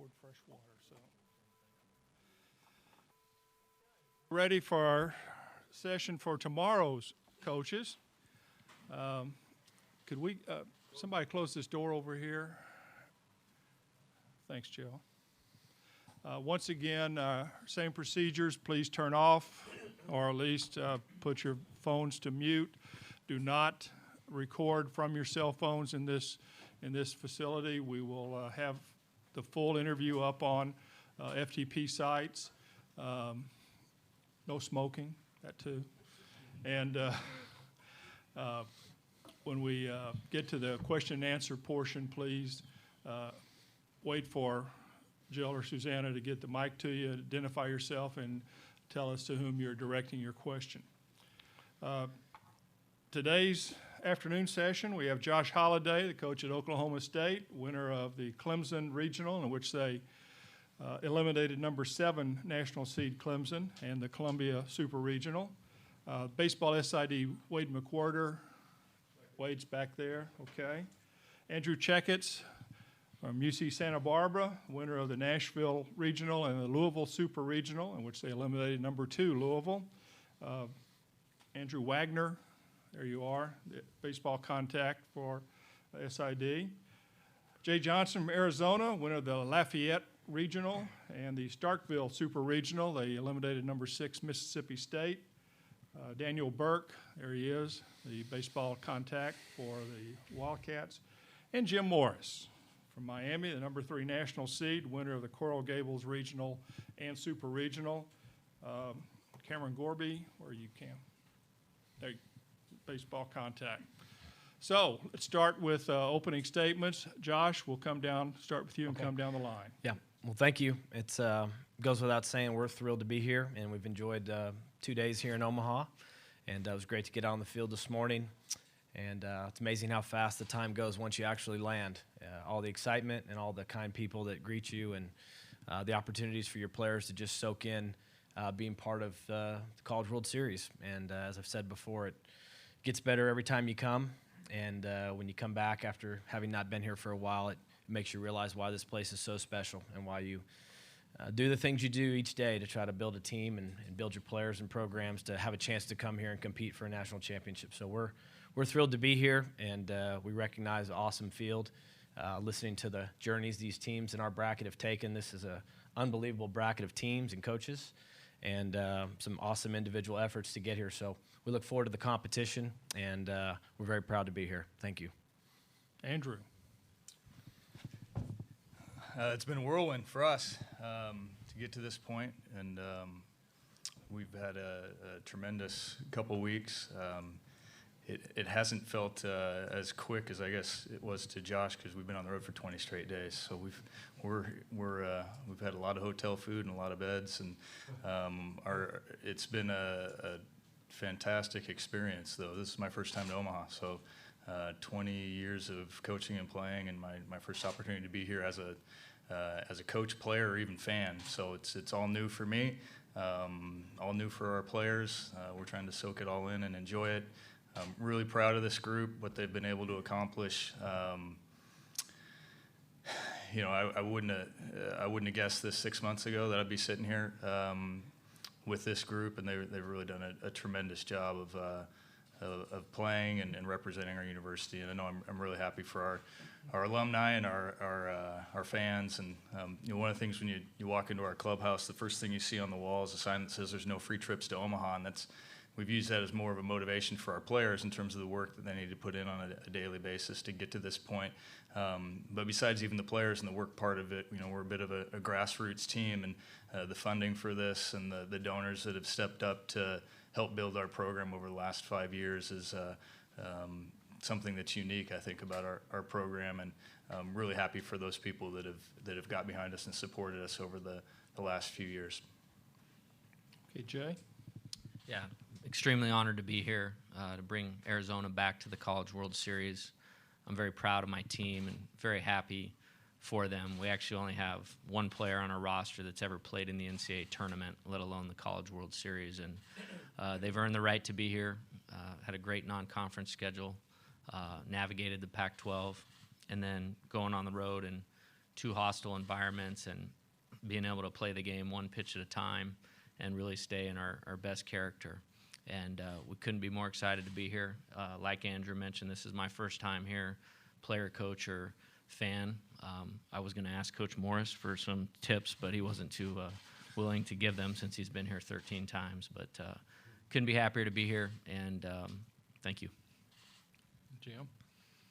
poured fresh water. So, ready for our session for tomorrow's coaches. Could we, somebody close this door over here? Thanks, Jill. Once again, same procedures. Please turn off, or at least put your phones to mute. Do not record from your cell phones in this facility. We will have the full interview up on FTP sites. No smoking, that too. And when we get to the question and answer portion, please wait for Jill or Susanna to get the mic to you, identify yourself, and tell us to whom you're directing your question. Today's afternoon session, we have Josh Holliday, the coach at Oklahoma State, winner of the Clemson Regional, in which they eliminated number 7 national seed Clemson, and the Columbia Super Regional. Baseball SID, Wade McWhorter. Wade's back there, okay. Andrew Checketts from UC Santa Barbara, winner of the Nashville Regional and the Louisville Super Regional, in which they eliminated number 2 Louisville. Andrew Wagner, there you are, the baseball contact for SID. Jay Johnson from Arizona, winner of the Lafayette Regional and the Starkville Super Regional. They eliminated number 6 Mississippi State. Daniel Burke, there he is, the baseball contact for the Wildcats. And Jim Morris from Miami, the number 3 national seed, winner of the Coral Gables Regional and Super Regional. Cameron Gorby, where are you, Cam? There, baseball contact. So let's start with opening statements. Josh, we'll come down, start with you and come down the line. Yeah, well, thank you. It goes without saying we're thrilled to be here, and we've enjoyed 2 days here in Omaha, and it was great to get on the field this morning. And it's amazing how fast the time goes once you actually land. All the excitement and all the kind people that greet you, and the opportunities for your players to just soak in being part of the College World Series. And as I've said before, it gets better every time you come. And when you come back after having not been here for a while, it makes you realize why this place is so special and why you do the things you do each day to try to build a team and build your players and programs to have a chance to come here and compete for a national championship. So we're thrilled to be here, and we recognize the awesome field. Listening to the journeys these teams in our bracket have taken, this is an unbelievable bracket of teams and coaches, and some awesome individual efforts to get here. So we look forward to the competition, and we're very proud to be here. Thank you. Andrew. It's been a whirlwind for us to get to this point, and we've had a tremendous couple weeks. It hasn't felt as quick as I guess it was to Josh, because we've been on the road for 20 straight days. So we've had a lot of hotel food and a lot of beds, and it's been a fantastic experience. Though this is my first time to Omaha, so 20 years of coaching and playing, and my first opportunity to be here as a coach, player, or even fan. So it's all new for me, all new for our players. We're trying to soak it all in and enjoy it. I'm really proud of this group, what they've been able to accomplish. I wouldn't have guessed this 6 months ago that I'd be sitting here with this group, and they've really done a tremendous job of playing and representing our university. And I know I'm really happy for our alumni and our fans. And one of the things when you walk into our clubhouse, the first thing you see on the wall is a sign that says there's no free trips to Omaha, and we've used that as more of a motivation for our players in terms of the work that they need to put in on a daily basis to get to this point. But besides even the players and the work part of it, we're a bit of a grassroots team, and the funding for this and the donors that have stepped up to help build our program over the last 5 years is something that's unique, I think, about our program, and I'm really happy for those people that have got behind us and supported us over the last few years. Okay, Jay? Yeah, extremely honored to be here to bring Arizona back to the College World Series. I'm very proud of my team and very happy for them. We actually only have one player on our roster that's ever played in the NCAA tournament, let alone the College World Series, and they've earned the right to be here. Had a great non-conference schedule, navigated the Pac-12, and then going on the road and two hostile environments and being able to play the game one pitch at a time and really stay in our best character. And we couldn't be more excited to be here. Like Andrew mentioned, this is my first time here, player, coach, or fan. I was going to ask Coach Morris for some tips, but he wasn't too willing to give them since he's been here 13 times. But couldn't be happier to be here, and thank you. Jim?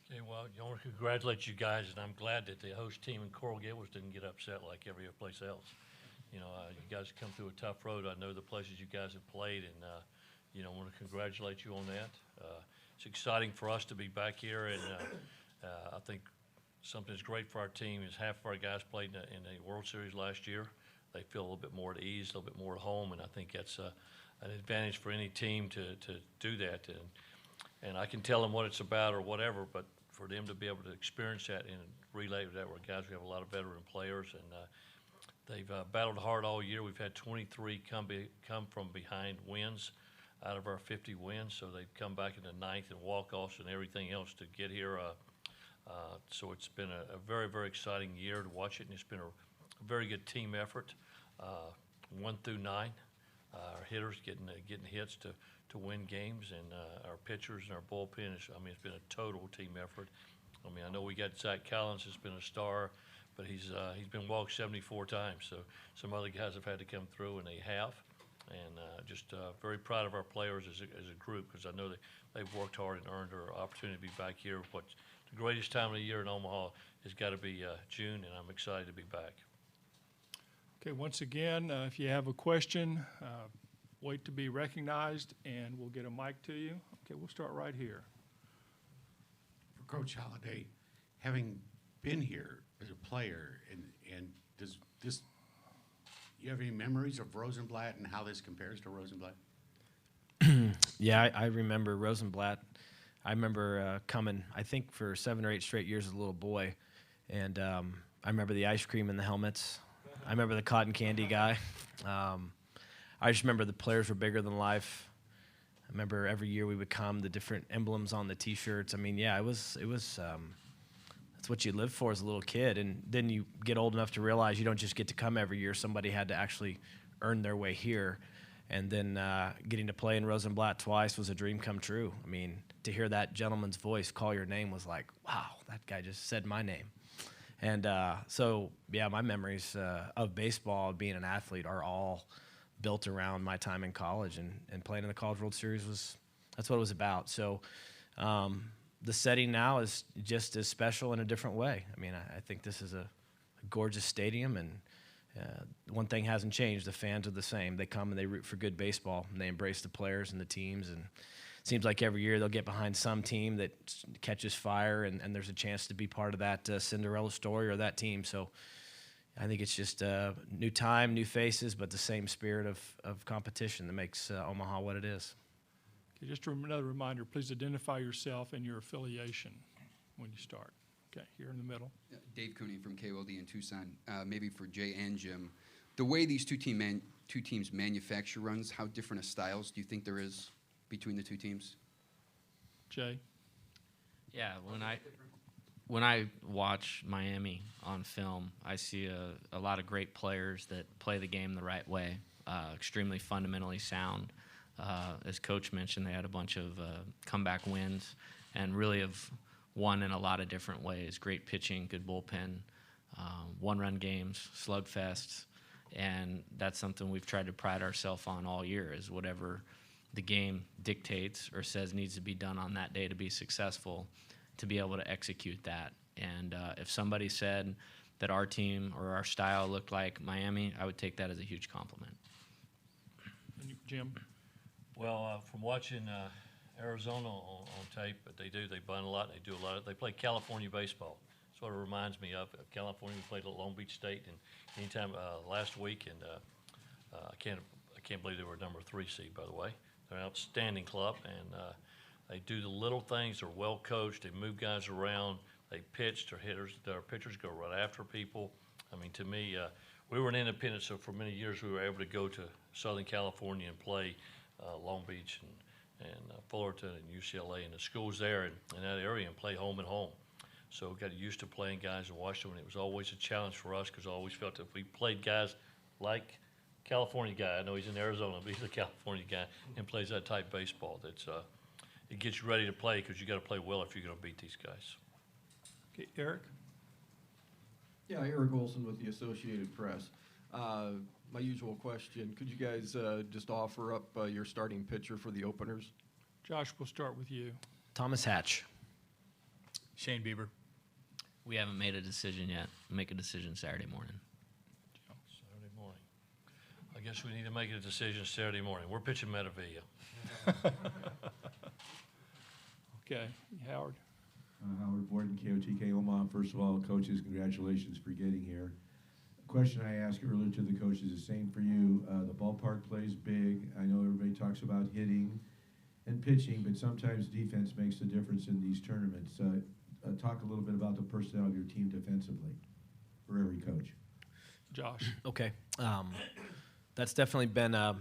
Okay, well, I want to congratulate you guys, and I'm glad that the host team in Coral Gables didn't get upset like every place else. You know, you guys come through a tough road. I know the places you guys have played, and you know, I want to congratulate you on that. It's exciting for us to be back here, and I think something that's great for our team is half of our guys played in the World Series last year. They feel a little bit more at ease, a little bit more at home, and I think that's an advantage for any team to do that. And I can tell them what it's about or whatever, but for them to be able to experience that and relay that, we're guys, we have a lot of veteran players, and they've battled hard all year. We've had 23 come from behind wins out of our 50 wins, so they've come back in the ninth and walk-offs and everything else to get here. So it's been a very, very exciting year to watch it, and it's been a very good team effort, 1 through 9. Our hitters getting hits to win games, and our pitchers and our bullpen is, I mean, it's been a total team effort. I mean, I know we got Zach Collins has been a star, but he's been walked 74 times. So some other guys have had to come through, and they have. And just very proud of our players as a group, because I know they've worked hard and earned their opportunity to be back here. What's the greatest time of the year in Omaha has got to be June, and I'm excited to be back. Okay, once again, if you have a question, wait to be recognized, and we'll get a mic to you. Okay, we'll start right here. For Coach Holliday, having been here as a player, and does this, you have any memories of Rosenblatt and how this compares to Rosenblatt? Yeah, I remember Rosenblatt. I remember coming, I think, for 7 or 8 straight years as a little boy, and I remember the ice cream and the helmets. I remember the cotton candy guy. I just remember the players were bigger than life. I remember every year we would come, the different emblems on the T-shirts. I mean, yeah, it was. That's what you lived for as a little kid, and then you get old enough to realize you don't just get to come every year. Somebody had to actually earn their way here, and then getting to play in Rosenblatt twice was a dream come true. I mean, to hear that gentleman's voice call your name was like, wow, that guy just said my name. And so, yeah, my memories of baseball, being an athlete, are all built around my time in college, and playing in the College World Series that's what it was about. So the setting now is just as special in a different way. I mean, I think this is a gorgeous stadium, and one thing hasn't changed. The fans are the same. They come and they root for good baseball, and they embrace the players and the teams, and it seems like every year they'll get behind some team that catches fire, and there's a chance to be part of that Cinderella story or that team. So I think it's just new time, new faces, but the same spirit of competition that makes Omaha what it is. Okay, just another reminder, please identify yourself and your affiliation when you start. Okay, here in the middle. Dave Cooney from KOLD in Tucson. Maybe for Jay and Jim, the way these two teams manufacture runs, how different of styles do you think there is between the two teams? Jay? Yeah, when I watch Miami on film, I see a lot of great players that play the game the right way, extremely fundamentally sound. As Coach mentioned, they had a bunch of comeback wins and really have won in a lot of different ways. Great pitching, good bullpen, one-run games, slugfests, and that's something we've tried to pride ourselves on all year, is whatever the game dictates or says needs to be done on that day to be successful, to be able to execute that. And if somebody said that our team or our style looked like Miami, I would take that as a huge compliment. And you, Jim? Well, from watching Arizona on tape, but they bunt a lot. They play California baseball. That's what it reminds me of California. We played at Long Beach State, and anytime last week, and I can't believe they were number 3 seed, by the way. They're an outstanding club, and they do the little things. They're well coached. They move guys around. They pitch. Their pitchers go right after people. I mean, to me, we were an independent, so for many years we were able to go to Southern California and play Long Beach and Fullerton and UCLA and the schools there in that area and play home and home. So got used to playing guys in Washington. It was always a challenge for us because I always felt that if we played guys like California guy, I know he's in Arizona, but he's a California guy and plays that type baseball. It gets you ready to play because you got to play well if you're going to beat these guys. Okay, Eric? Yeah, Eric Olson with the Associated Press. My usual question, could you guys just offer up your starting pitcher for the openers? Josh, we'll start with you. Thomas Hatch. Shane Bieber. We haven't made a decision yet. Make a decision Saturday morning. Saturday morning. I guess we need to make a decision Saturday morning. We're pitching Metavilla. Okay, Howard? Howard Borden, KOTK Omaha. First of all, coaches, congratulations for getting here. Question I asked earlier to the coaches is the same for you. The ballpark plays big. I know everybody talks about hitting and pitching, but sometimes defense makes the difference in these tournaments. Talk a little bit about the personnel of your team defensively for every coach. Josh? Okay. That's definitely been a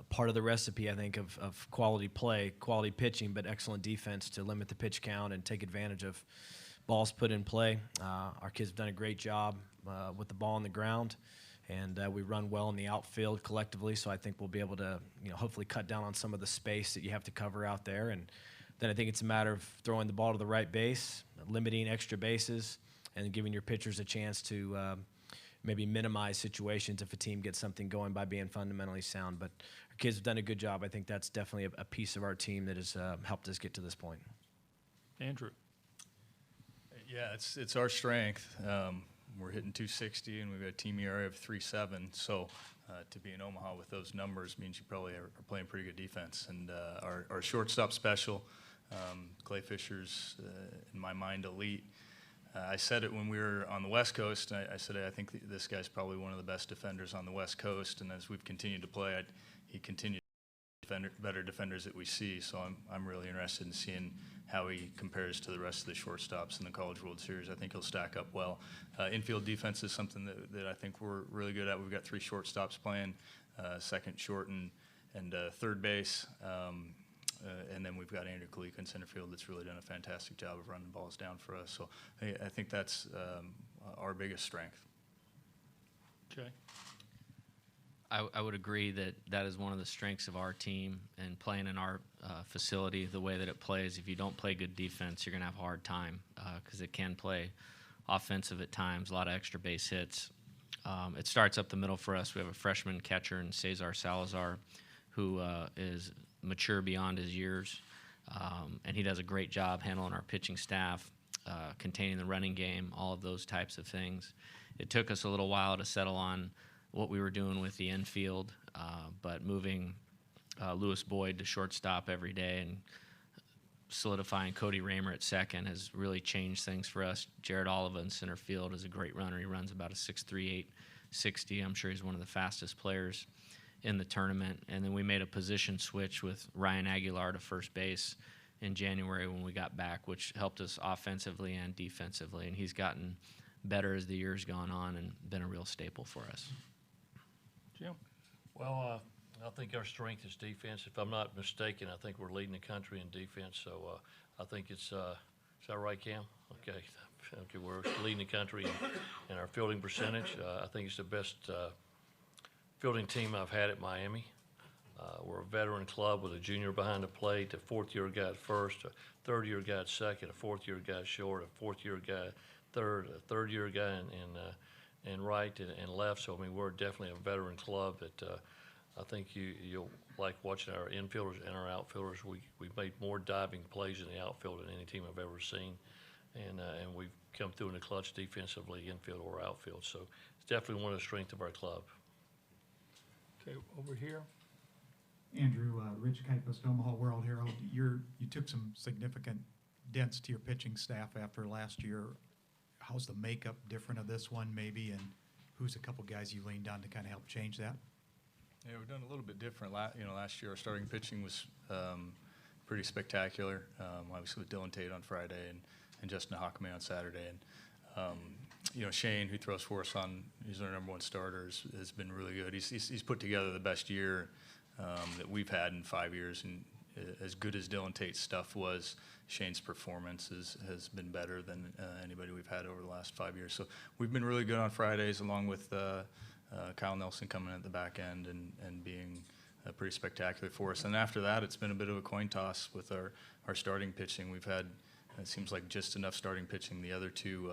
part of the recipe, I think, of quality play, quality pitching, but excellent defense to limit the pitch count and take advantage of balls put in play. Our kids have done a great job with the ball on the ground, and we run well in the outfield collectively, so I think we'll be able to hopefully cut down on some of the space that you have to cover out there. And then I think it's a matter of throwing the ball to the right base, limiting extra bases, and giving your pitchers a chance to maybe minimize situations if a team gets something going by being fundamentally sound. But our kids have done a good job. I think that's definitely a piece of our team that has helped us get to this point. Andrew? Yeah, it's our strength. We're hitting 260, and we've got a team ERA of 3.7. So to be in Omaha with those numbers means you probably are playing pretty good defense. And our shortstop special, Clay Fisher's, in my mind, elite. I said it when we were on the West Coast. I said I think this guy's probably one of the best defenders on the West Coast. And as we've continued to play, he continues to be better defenders that we see. So I'm really interested in seeing how he compares to the rest of the shortstops in the College World Series. I think he'll stack up well. Infield defense is something that I think we're really good at. We've got 3 shortstops playing, second, short, and third base. And then we've got Andrew Kalika in center field that's really done a fantastic job of running balls down for us. So I think that's our biggest strength. Okay. I would agree that is one of the strengths of our team, and playing in our facility the way that it plays. If you don't play good defense, you're going to have a hard time because it can play offensive at times, a lot of extra base hits. It starts up the middle for us. We have a freshman catcher in Cesar Salazar who is mature beyond his years, and he does a great job handling our pitching staff, containing the running game, all of those types of things. It took us a little while to settle on what we were doing with the infield, but moving Lewis Boyd to shortstop every day and solidifying Cody Raymer at second has really changed things for us. Jared Oliva in center field is a great runner. He runs about a 6.38 60. I'm sure he's one of the fastest players in the tournament. And then we made a position switch with Ryan Aguilar to first base in January when we got back, which helped us offensively and defensively. And he's gotten better as the year's gone on and been a real staple for us. Jim? Well, I think our strength is defense. If I'm not mistaken, I think we're leading the country in defense. So I think it's is that right, Cam? Okay. Okay, we're leading the country in our fielding percentage. I think it's the best fielding team I've had at Miami. We're a veteran club with a junior behind the plate, a fourth-year guy at first, a third-year guy at second, a fourth-year guy at short, a fourth-year guy at third, a third-year guy in right and left. So, I mean, we're definitely a veteran club that I think you'll like watching our infielders and our outfielders. We've made more diving plays in the outfield than any team I've ever seen. And we've come through in the clutch defensively, infield or outfield. So it's definitely one of the strengths of our club. Okay, over here. Andrew, Rich Kuipers, Omaha World Herald. You took some significant dents to your pitching staff after last year. How's the makeup different of this one, maybe, and who's a couple guys you leaned on to kind of help change that? Yeah, we've done a little bit different. Last year our starting pitching was pretty spectacular. Obviously with Dylan Tate on Friday and Justin Hockman on Saturday, and Shane, who throws for us he's our number one starter, has been really good. He's put together the best year that we've had in 5 years as good as Dylan Tate's stuff was, Shane's performance has been better than anybody we've had over the last 5 years. So we've been really good on Fridays, along with Kyle Nelson coming at the back end and being pretty spectacular for us. And after that, it's been a bit of a coin toss with our starting pitching. We've had, it seems like, just enough starting pitching the other two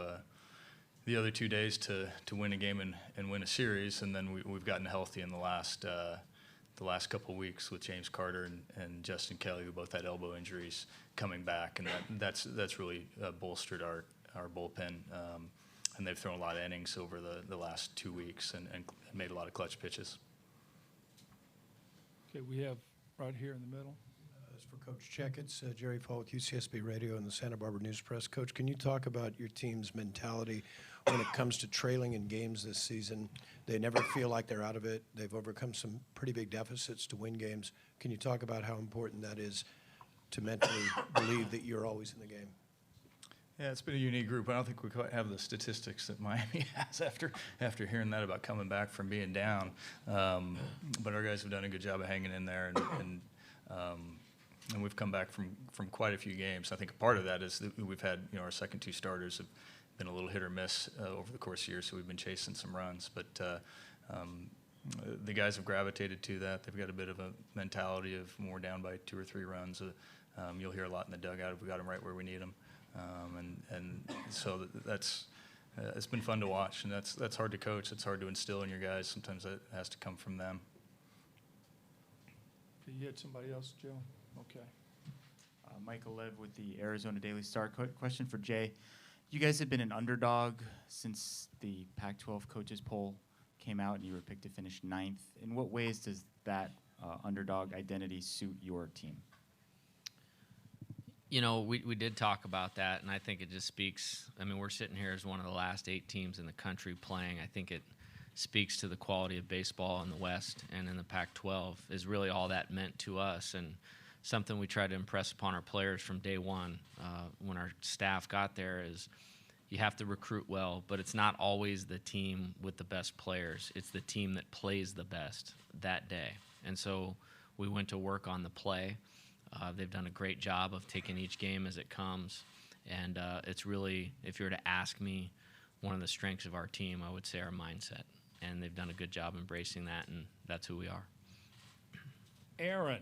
days to win a game and win a series, and then we've gotten healthy in the last couple of weeks with James Carter and Justin Kelly, who both had elbow injuries, coming back, and that's really bolstered our bullpen. And they've thrown a lot of innings over the last 2 weeks and made a lot of clutch pitches. Okay, we have right here in the middle. As for Coach Check, it's Jerry Fall with UCSB Radio and the Santa Barbara News Press. Coach, can you talk about your team's mentality when it comes to trailing in games this season? They never feel like they're out of it. They've overcome some pretty big deficits to win games. Can you talk about how important that is to mentally believe that you're always in the game? Yeah, it's been a unique group. I don't think we quite have the statistics that Miami has after hearing that about coming back from being down. But our guys have done a good job of hanging in there, and we've come back from quite a few games. I think a part of that is that we've had, our second two starters have been a little hit or miss over the course of the year, so we've been chasing some runs. But the guys have gravitated to that. They've got a bit of a mentality of more down by 2 or 3 runs. You'll hear a lot in the dugout if we got them right where we need them. And so that's it's been fun to watch, and that's hard to coach. It's hard to instill in your guys. Sometimes that has to come from them. Okay, you had somebody else, Joe? Okay. Michael Lev with the Arizona Daily Star. Question for Jay. You guys have been an underdog since the Pac-12 coaches poll came out, and you were picked to finish 9th. In what ways does that underdog identity suit your team? We did talk about that, and I think it just speaks. I mean, we're sitting here as one of the last 8 teams in the country playing. I think it speaks to the quality of baseball in the West and in the Pac-12 is really all that meant to us, and something we try to impress upon our players from day one when our staff got there is you have to recruit well, but it's not always the team with the best players. It's the team that plays the best that day. And so we went to work on the play. They've done a great job of taking each game as it comes. And it's really, if you were to ask me, one of the strengths of our team, I would say our mindset. And they've done a good job embracing that, and that's who we are. Aaron.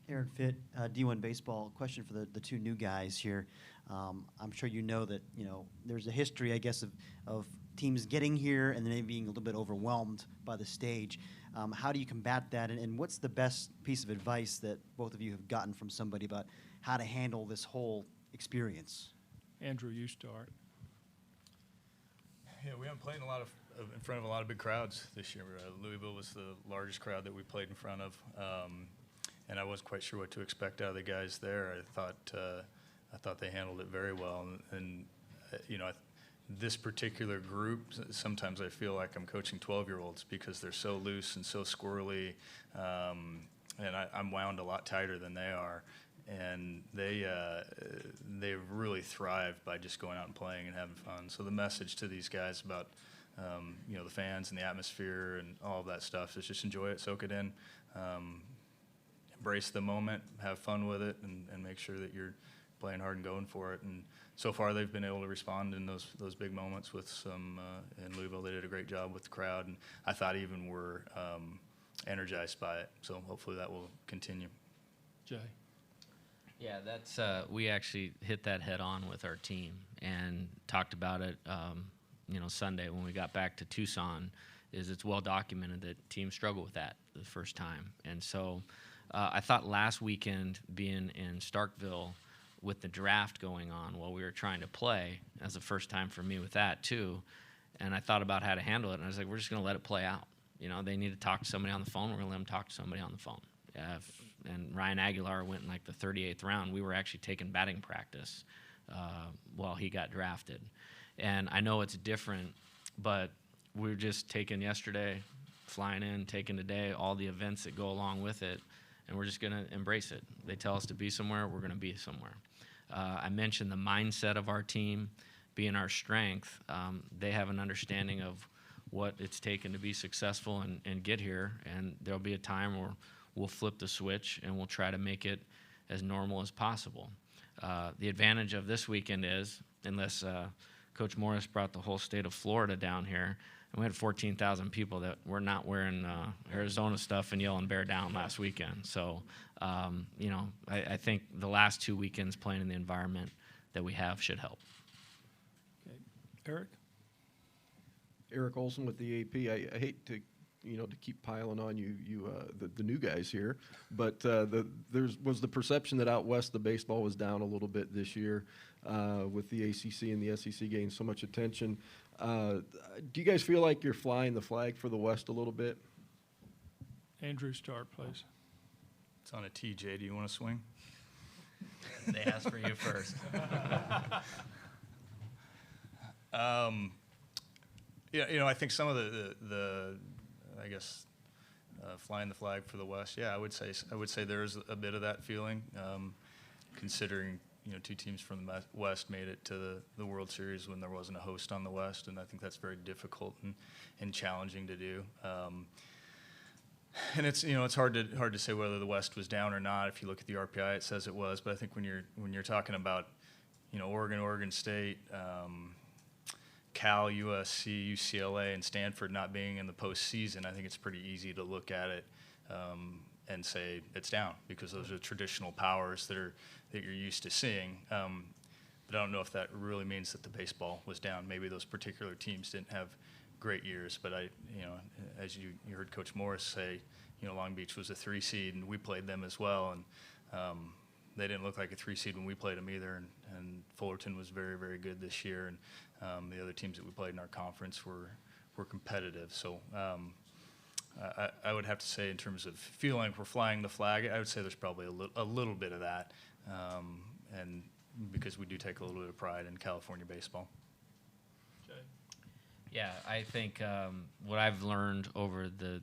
Aaron Fitt, D1 Baseball. Question for the 2 new guys here. I'm sure you know that, there's a history, I guess, of teams getting here and then maybe being a little bit overwhelmed by the stage. How do you combat that, and what's the best piece of advice that both of you have gotten from somebody about how to handle this whole experience? Andrew, you start. Yeah, we haven't played in front of a lot of big crowds this year. Louisville was the largest crowd that we played in front of, and I wasn't quite sure what to expect out of the guys there. I thought they handled it very well, and this particular group, sometimes I feel like I'm coaching 12-year-olds because they're so loose and so squirrely, and I'm wound a lot tighter than they are, and they've really thrived by just going out and playing and having fun. So the message to these guys about the fans and the atmosphere and all of that stuff is just enjoy it, soak it in, embrace the moment, have fun with it, and make sure that you're playing hard and going for it. And so far they've been able to respond in those big moments with some in Louisville. They did a great job with the crowd, and I thought even were energized by it. So hopefully that will continue. Jay. Yeah, that's we actually hit that head on with our team and talked about it. Sunday when we got back to Tucson, it's well documented that teams struggle with that the first time, and so I thought last weekend being in Starkville with the draft going on while we were trying to play, as the first time for me with that too, and I thought about how to handle it, and I was like, we're just going to let it play out. They need to talk to somebody on the phone. We're going to let them talk to somebody on the phone. And Ryan Aguilar went in like the 38th round. We were actually taking batting practice while he got drafted. And I know it's different, but we were just taking yesterday, flying in, taking today, all the events that go along with it, and we're just going to embrace it. They tell us to be somewhere, we're going to be somewhere. I mentioned the mindset of our team being our strength. They have an understanding of what it's taken to be successful and get here, and there'll be a time where we'll flip the switch and we'll try to make it as normal as possible. The advantage of this weekend is, unless Coach Morris brought the whole state of Florida down here, and we had 14,000 people that were not wearing Arizona stuff and yelling "Bear down" last weekend. So, I think the last 2 weekends playing in the environment that we have should help. Okay. Eric? Eric Olson with the AP. I hate to keep piling on the new guys here, but was the perception that out west the baseball was down a little bit this year with the ACC and the SEC getting so much attention. Do you guys feel like you're flying the flag for the West a little bit? Andrew, start, please. It's on a TJ. Do you want to swing? They asked for you first. I think some of the I guess flying the flag for the West. Yeah, I would say there is a bit of that feeling, considering two teams from the West made it to the World Series when there wasn't a host on the West, and I think that's very difficult and challenging to do. And it's hard to say whether the West was down or not. If you look at the RPI, it says it was, but I think when you're talking about Oregon State, Cal, USC, UCLA, and Stanford not being in the postseason, I think it's pretty easy to look at it and say it's down because those are traditional powers that you're used to seeing. But I don't know if that really means that the baseball was down. Maybe those particular teams didn't have great years, but as you heard Coach Morris say, Long Beach was a 3 seed, and we played them as well, and they didn't look like a 3 seed when we played them either. And Fullerton was very, very good this year, and the other teams that we played in our conference were competitive. So I would have to say, in terms of feeling like we're flying the flag, I would say there's probably a little bit of that, and because we do take a little bit of pride in California baseball. Yeah, I think what I've learned over the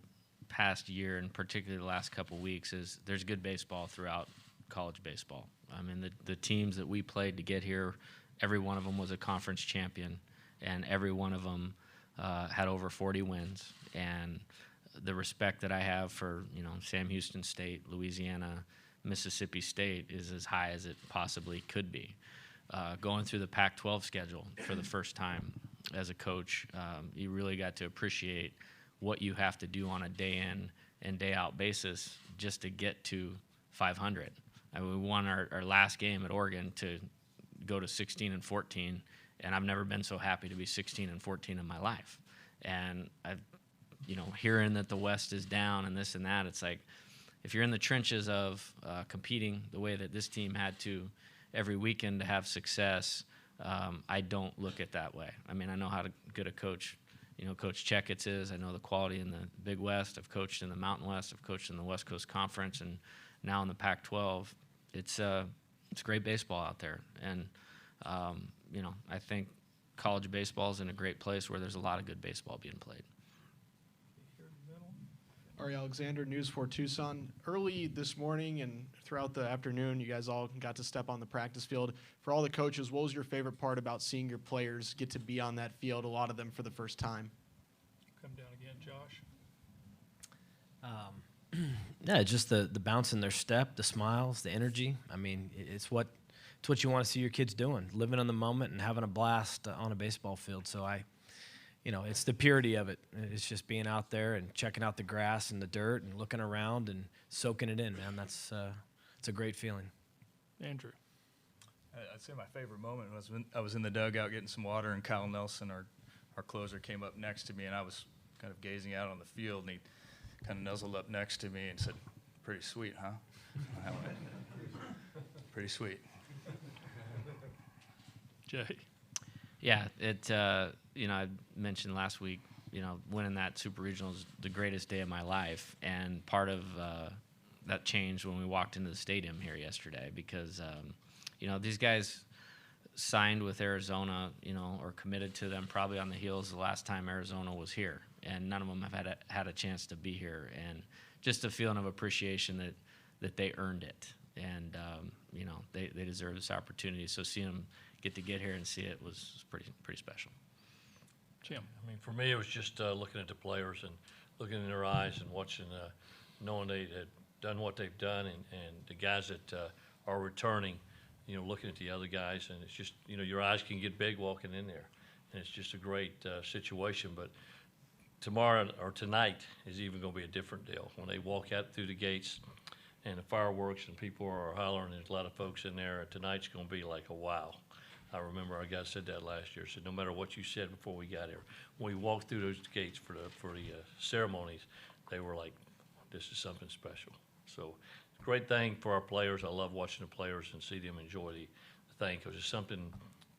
past year, and particularly the last couple weeks, is there's good baseball throughout college baseball. I mean, the teams that we played to get here, every one of them was a conference champion, and every one of them had over 40 wins. And the respect that I have for Sam Houston State, Louisiana, Mississippi State is as high as it possibly could be. Going through the Pac-12 schedule for the first time as a coach, you really got to appreciate what you have to do on a day in and day out basis just to get to 500. I mean, we won our last game at Oregon to go to 16-14, and I've never been so happy to be 16-14 in my life. And hearing that the West is down and this and that, it's like, if you're in the trenches of competing the way that this team had to every weekend to have success, I don't look at that way. I mean, I know how good a coach, Coach Checketts is. I know the quality in the Big West. I've coached in the Mountain West. I've coached in the West Coast Conference, and now in the Pac-12. It's great baseball out there, and I think college baseball is in a great place where there's a lot of good baseball being played. Ari Alexander, News 4 Tucson. Early this morning and throughout the afternoon, you guys all got to step on the practice field. For all the coaches, what was your favorite part about seeing your players get to be on that field, a lot of them for the first time? Come down again, Josh. Yeah, just the bounce in their step, the smiles, the energy. I mean, it's what you want to see your kids doing, living in the moment and having a blast on a baseball field. So it's the purity of it. It's just being out there and checking out the grass and the dirt and looking around and soaking it in, man. It's a great feeling. Andrew. I'd say my favorite moment was when I was in the dugout getting some water, and Kyle Nelson, our closer, came up next to me, and I was kind of gazing out on the field, and he kind of nuzzled up next to me and said, "Pretty sweet, huh?" I went, "Pretty sweet." Jay. Yeah, I mentioned last week, winning that Super Regional is the greatest day of my life, and part of that changed when we walked into the stadium here yesterday because, these guys signed with Arizona, or committed to them probably on the heels of the last time Arizona was here, and none of them have had a chance to be here, and just a feeling of appreciation that they earned it, and they deserve this opportunity. So seeing them get here and see it was pretty special. Jim. I mean, for me, it was just looking at the players and looking in their eyes and watching, knowing they had done what they've done, and the guys that are returning, looking at the other guys, and it's just, your eyes can get big walking in there, and it's just a great situation. But tomorrow or tonight is even going to be a different deal. When they walk out through the gates and the fireworks and people are hollering, there's a lot of folks in there, tonight's going to be like a wow. I remember our guy said that last year. Said no matter what you said before we got here, when we walked through those gates for the ceremonies, they were like, "This is something special." So, great thing for our players. I love watching the players and see them enjoy the thing, because it's something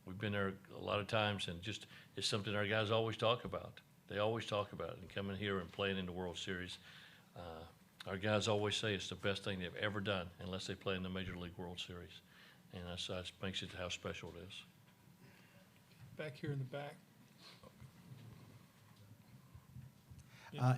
we've been there a lot of times, and just it's something our guys always talk about. They always talk about it, and coming here and playing in the World Series. Our guys always say it's the best thing they've ever done, unless they play in the Major League World Series. And that makes it how special it is. Back here in the back.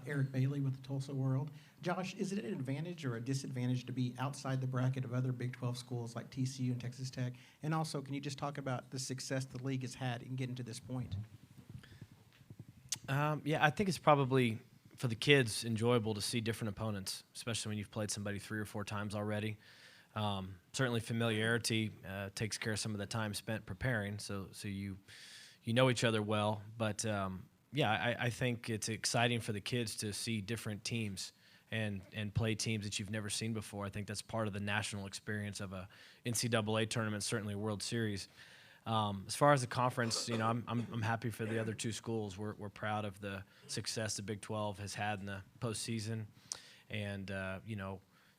Eric Bailey with the Tulsa World. Josh, is it an advantage or a disadvantage to be outside the bracket of other Big 12 schools like TCU and Texas Tech? And also, can you just talk about the success the league has had in getting to this point? Yeah, I think it's probably, for the kids, enjoyable to see different opponents, especially when you've played somebody 3 or 4 times already. Certainly familiarity takes care of some of the time spent preparing, so you know each other well. But yeah, I think it's exciting for the kids to see different teams and play teams that you've never seen before. I think that's part of the national experience of a NCAA tournament, certainly a World Series. As far as the conference, I'm happy for the other 2 schools. We're proud of the success the Big 12 has had in the postseason, and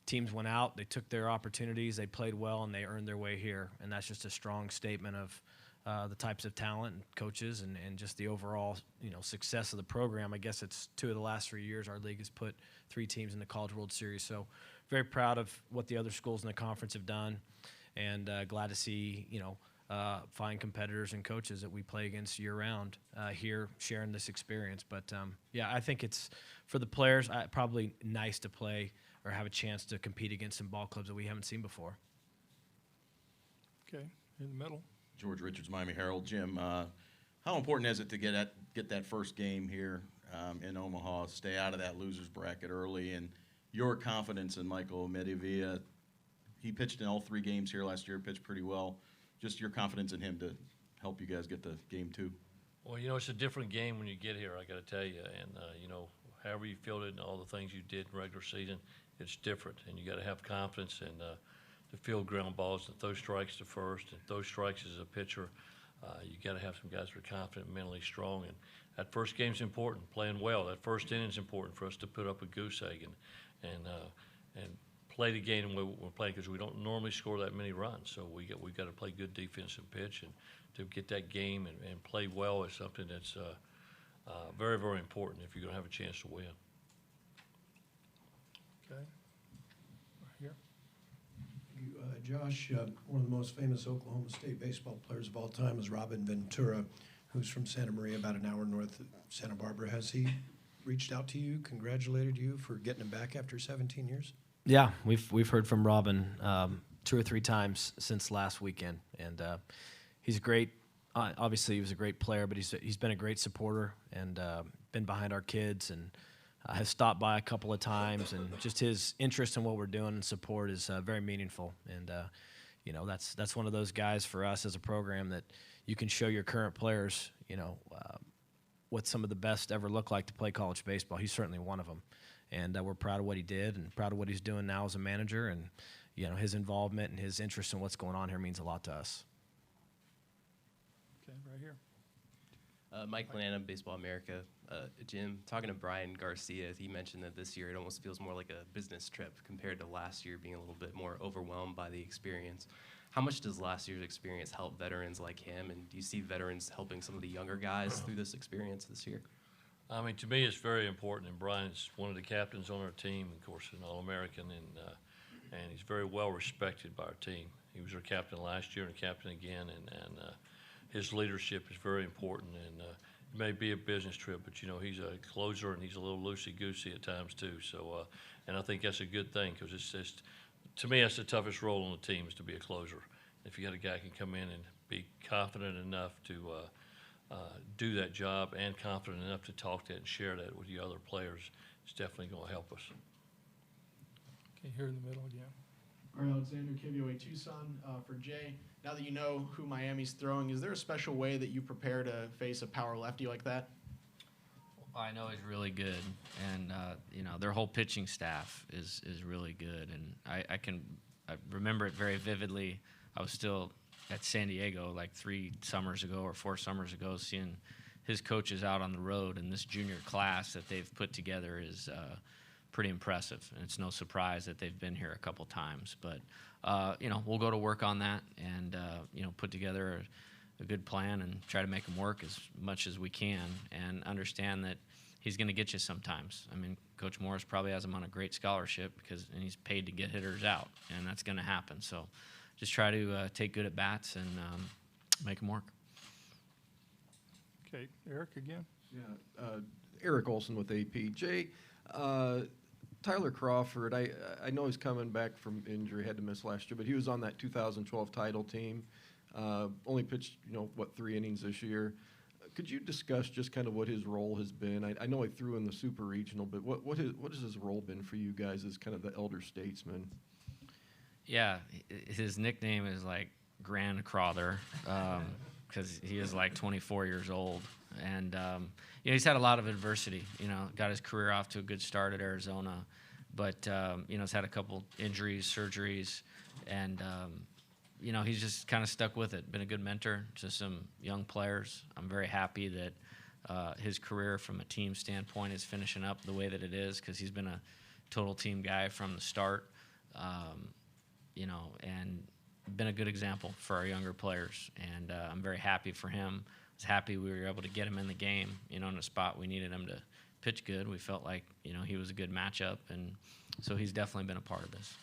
teams went out, they took their opportunities, they played well, and they earned their way here. And that's just a strong statement of the types of talent and coaches and just the overall, success of the program. I guess it's 2 of the last 3 years our league has put 3 teams in the College World Series. So very proud of what the other schools in the conference have done, and glad to see, fine competitors and coaches that we play against year-round here sharing this experience. But, yeah, I think it's, for the players, probably nice to play or have a chance to compete against some ball clubs that we haven't seen before. Okay, in the middle. George Richards, Miami Herald. Jim, how important is it to get that first game here in Omaha, stay out of that loser's bracket early, and your confidence in Michael Medivia? He pitched in all 3 games here last year, pitched pretty well. Just your confidence in him to help you guys get to game 2. Well, it's a different game when you get here, I got to tell you. And, however you fielded and all the things you did in regular season, it's different. And you got to have confidence and to field ground balls and throw strikes to first and throw strikes as a pitcher. You got to have some guys that are confident, mentally strong. And that first game's important, playing well. That first inning's important for us to put up a goose egg and play the game we're playing, because we don't normally score that many runs. So we got to play good defense and pitch, and to get that game and play well is something that's very, very important if you're going to have a chance to win. Okay. Right here. Josh, one of the most famous Oklahoma State baseball players of all time is Robin Ventura, who's from Santa Maria, about an hour north of Santa Barbara. Has he reached out to you, congratulated you for getting him back after 17 years? Yeah, we've heard from Robin 2 or 3 times since last weekend, and he's great. Obviously, he was a great player, but he's been a great supporter and been behind our kids, and has stopped by a couple of times. And just his interest in what we're doing and support is very meaningful. And that's one of those guys for us as a program that you can show your current players, what some of the best ever look like to play college baseball. He's certainly one of them. And we're proud of what he did and proud of what he's doing now as a manager. And, his involvement and his interest in what's going on here means a lot to us. Okay, right here. Mike Lanham, Baseball America. Jim, talking to Brian Garcia, he mentioned that this year it almost feels more like a business trip compared to last year being a little bit more overwhelmed by the experience. How much does last year's experience help veterans like him, and do you see veterans helping some of the younger guys through this experience this year? I mean, to me, it's very important, and Brian's one of the captains on our team, of course, an All-American, and he's very well respected by our team. He was our captain last year and a captain again, and his leadership is very important. And it may be a business trip, but he's a closer and he's a little loosey-goosey at times too. So, and I think that's a good thing, because it's just, to me, that's the toughest role on the team, is to be a closer. If you got a guy who can come in and be confident enough to do that job and confident enough to talk that and share that with the other players, it's definitely going to help us. Okay, here in the middle again. All right, Alexander, KVOA Tucson. For Jay, now that you know who Miami's throwing, is there a special way that you prepare to face a power lefty like that? I know he's really good, and their whole pitching staff is really good, and I remember it very vividly. I was still at San Diego like 3 summers ago or 4 summers ago, seeing his coaches out on the road, and this junior class that they've put together is pretty impressive, and it's no surprise that they've been here a couple times. But we'll go to work on that and put together a good plan and try to make them work as much as we can, and understand that he's going to get you sometimes. I mean, Coach Morris probably has him on a great scholarship and he's paid to get hitters out, and that's going to happen. So just try to take good at bats and make them work. Okay, Eric again. Yeah, Eric Olson with AP. Jay, Tyler Crawford, I know he's coming back from injury, had to miss last year, but he was on that 2012 title team. Only pitched, 3 innings this year. Could you discuss just kind of what his role has been? I know he threw in the super regional, but what has his role been for you guys as kind of the elder statesman? Yeah, his nickname is like Grand Crowther because he is like 24 years old. And, he's had a lot of adversity, got his career off to a good start at Arizona, but, he's had a couple injuries, surgeries, and, he's just kind of stuck with it, been a good mentor to some young players. I'm very happy that his career from a team standpoint is finishing up the way that it is, because he's been a total team guy from the start, and been a good example for our younger players. And I'm very happy for him. I was happy we were able to get him in the game, in a spot we needed him to pitch good. We felt like, he was a good matchup, and so he's definitely been a part of this.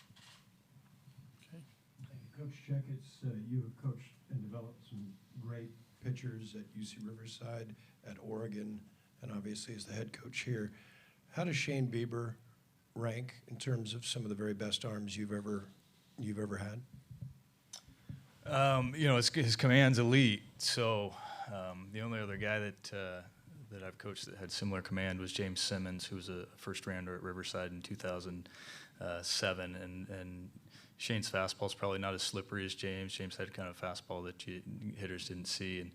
Coach Checketts, you have coached and developed some great pitchers at UC Riverside, at Oregon, and obviously as the head coach here. How does Shane Bieber rank in terms of some of the very best arms you've ever had? His command's elite. So the only other guy that I've coached that had similar command was James Simmons, who was a first rounder at Riverside in 2007, and Shane's fastball is probably not as slippery as James. James had kind of a fastball that hitters didn't see,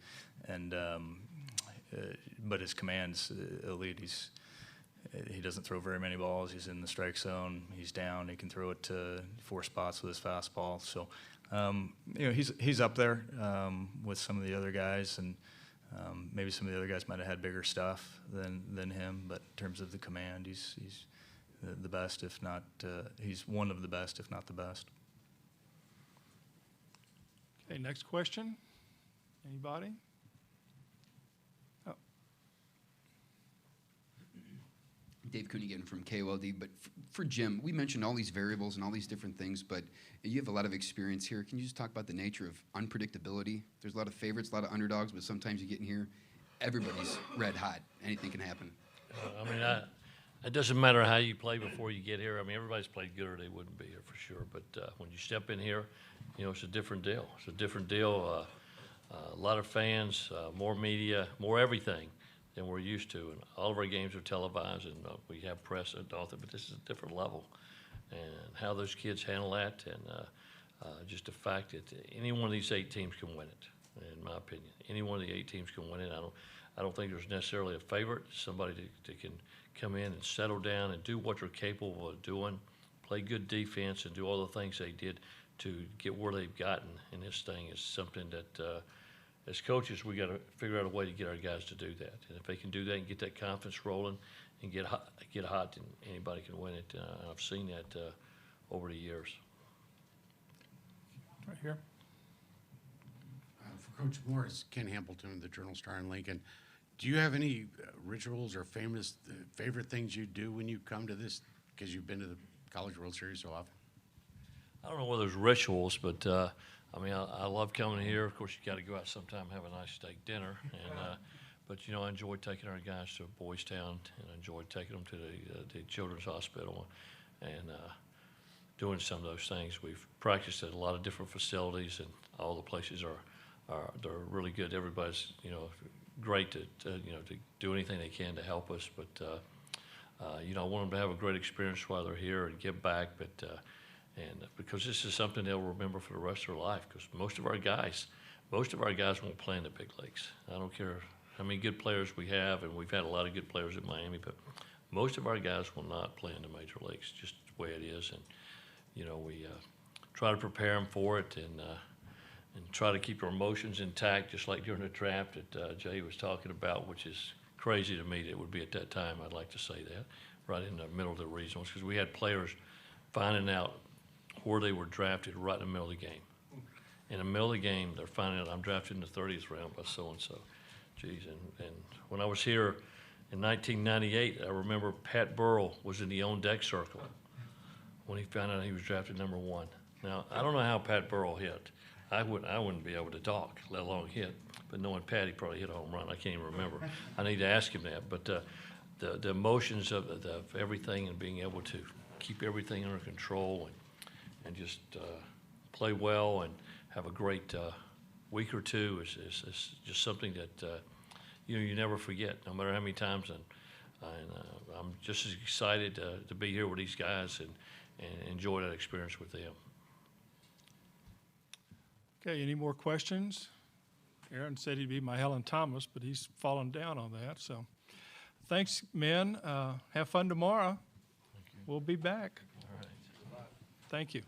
but his command's elite. He doesn't throw very many balls. He's in the strike zone. He's down. He can throw it to 4 spots with his fastball. So, he's up there with some of the other guys, and maybe some of the other guys might have had bigger stuff than him. But in terms of the command, he's the best, if not, he's one of the best, if not the best. Okay, next question. Anybody? Oh. Dave Coonigan from KOLD. But for Jim, we mentioned all these variables and all these different things, but you have a lot of experience here. Can you just talk about the nature of unpredictability? There's a lot of favorites, a lot of underdogs, but sometimes you get in here, everybody's red hot. Anything can happen. It doesn't matter how you play before you get here. I mean, everybody's played good or they wouldn't be here for sure. But when you step in here, it's a different deal. It's a different deal. A lot of fans, more media, more everything than we're used to. And all of our games are televised, and we have press and all that. But this is a different level. And how those kids handle that, and just the fact that any one of these 8 teams can win it, in my opinion. Any one of the 8 teams can win it. I don't think there's necessarily a favorite. Somebody that can come in and settle down and do what they're capable of doing, play good defense, and do all the things they did to get where they've gotten in this thing is something that, as coaches, we got to figure out a way to get our guys to do that. And if they can do that and get that confidence rolling and get hot, then anybody can win it. I've seen that over the years. Right here. For Coach Morris, Ken Hamilton, the Journal-Star in Lincoln. Do you have any rituals or favorite things you do when you come to this, because you've been to the College World Series so often? I don't know whether there's rituals, but I love coming here. Of course, you got to go out sometime and have a nice steak dinner. But I enjoy taking our guys to Boys Town, and I enjoy taking them to the Children's Hospital and doing some of those things. We've practiced at a lot of different facilities, and all the places they're really good. Everybody's great to do anything they can to help us. But I want them to have a great experience while they're here and give back, but because this is something they'll remember for the rest of their life. Because most of our guys won't play in the big leagues. I don't care how many good players we have, and we've had a lot of good players in Miami, but most of our guys will not play in the major leagues. Just the way it is, and we try to prepare them for it and try to keep our emotions intact, just like during the draft that Jay was talking about, which is crazy to me that it would be at that time. I'd like to say that, right in the middle of the regionals, because we had players finding out where they were drafted right in the middle of the game. In the middle of the game, they're finding out I'm drafted in the 30th round by so-and-so. Geez, and when I was here in 1998, I remember Pat Burrell was in the on-deck circle when he found out he was drafted number 1. Now, I don't know how Pat Burrell hit. I wouldn't be able to talk, let alone hit. But knowing Pat, he probably hit a home run. I can't even remember. I need to ask him that. But the emotions of everything and being able to keep everything under control and just play well and have a great week or two is just something that you never forget, no matter how many times. And I'm just as excited to be here with these guys and enjoy that experience with them. Okay, any more questions? Aaron said he'd be my Helen Thomas, but he's fallen down on that. So thanks, men. Have fun tomorrow. We'll be back. All right. Thank you.